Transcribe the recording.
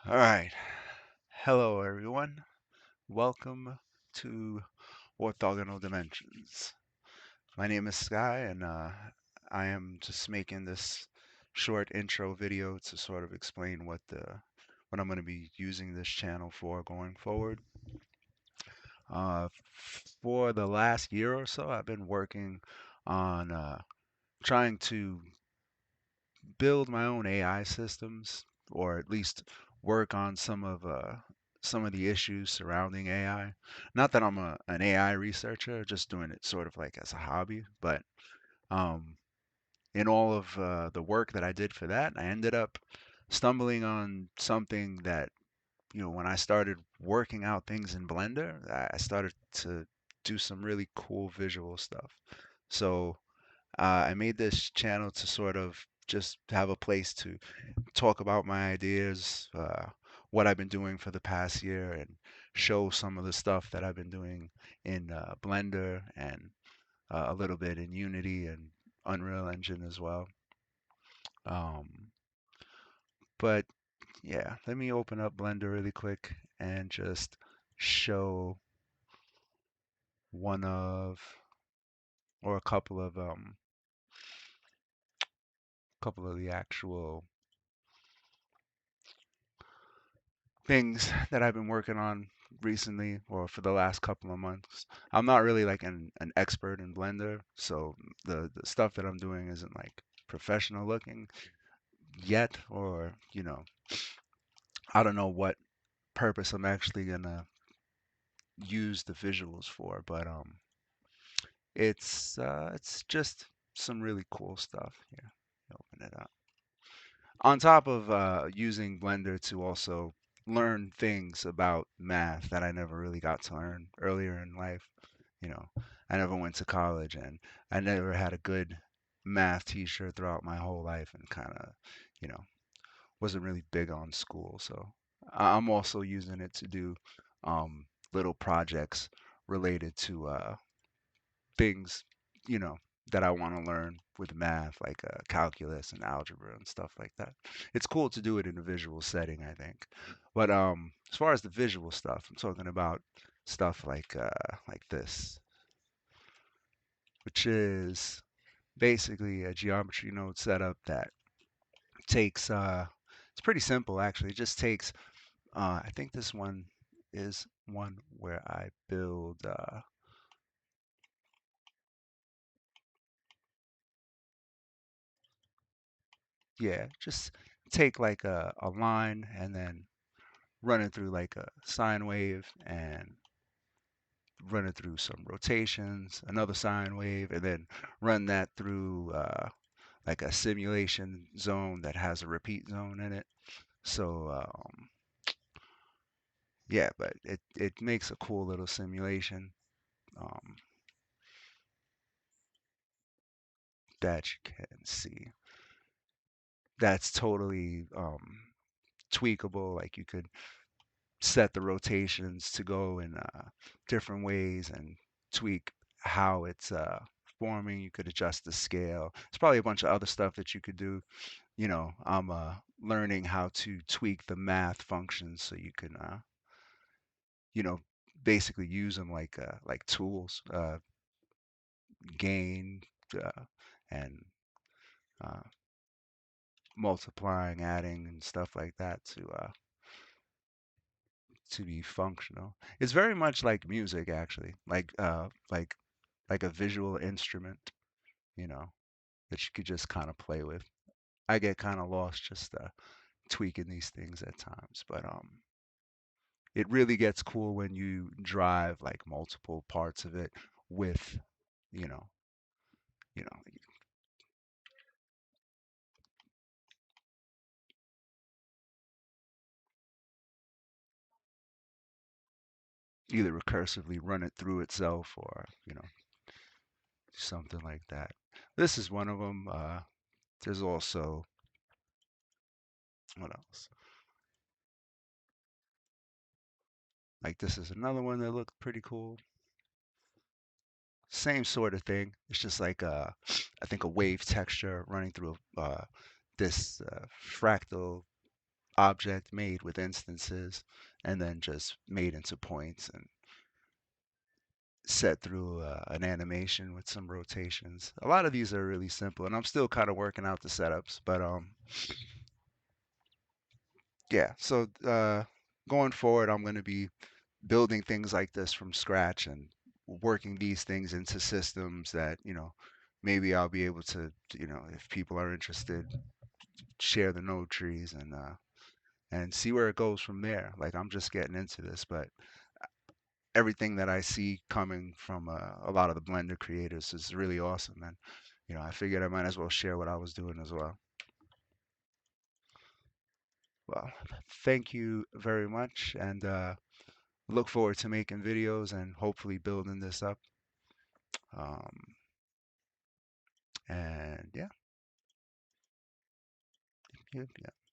All right. Hello, everyone. Welcome to Orthogonal Dimensions. My name is Sky, and I am just making this short intro video to sort of explain what I'm going to be using this channel for going forward. Uh, for the last year or so, I've been working on trying to build my own AI systems, or at least work on some of the issues surrounding AI. Not that I'm an AI researcher, just doing it sort of like as a hobby, but um, in all of the work that I did for that, I ended up stumbling on something that, when I started working out things in Blender, I started to do some really cool visual stuff. So I made this channel to sort of just have a place to talk about my ideas, what I've been doing for the past year, and show some of the stuff that I've been doing in Blender and a little bit in Unity and Unreal Engine as well. Um, but yeah, let me open up Blender really quick and just show one of or a couple of the actual things that I've been working on recently or for the last couple of months. I'm not really like an expert in Blender, so the stuff that I'm doing isn't like professional looking yet, or I don't know what purpose I'm actually gonna use the visuals for, but it's just some really cool stuff here. Open it up. On top of using Blender to also learn things about math that I never really got to learn earlier in life. You know, I never went to college and I never had a good math teacher throughout my whole life and kind of, you know, wasn't really big on school. So I'm also using it to do little projects related to things, you know, that I want to learn with math, like calculus and algebra and stuff like that. It's cool to do it in a visual setting, I think. But as far as the visual stuff, I'm talking about stuff like this, which is basically a geometry node setup that takes it's pretty simple actually. It just takes I think this one is one where I build yeah, just take like a line and then run it through like a sine wave and run it through some rotations, another sine wave, and then run that through like a simulation zone that has a repeat zone in it. So yeah, but it makes a cool little simulation um, that you can see. That's totally tweakable. Like you could set the rotations to go in different ways and tweak how it's forming. You could adjust the scale. There's probably a bunch of other stuff that you could do. I'm learning how to tweak the math functions so you can, you know, basically use them like tools, gain, uh, and uh, multiplying, adding, and stuff like that to be functional. It's very much like music, actually, like a visual instrument, you know, that you could just kind of play with. I get kind of lost just tweaking these things at times, but it really gets cool when you drive like multiple parts of it with, you know, you know, either recursively run it through itself or, something like that. This is one of them. There's also what else? Like this is another one that looked pretty cool. Same sort of thing. It's just like I think a wave texture running through this fractal object made with instances and then just made into points and set through an animation with some rotations. A lot of these are really simple, and I'm still kind of working out the setups, but yeah. So going forward, I'm going to be building things like this from scratch and working these things into systems that, maybe I'll be able to, if people are interested, share the node trees and see where it goes from there. Like I'm just getting into this, but everything that I see coming from a lot of the Blender creators is really awesome. And, I figured I might as well share what I was doing as well. Well, thank you very much. And look forward to making videos and hopefully building this up. Um, and yeah, yeah, yeah.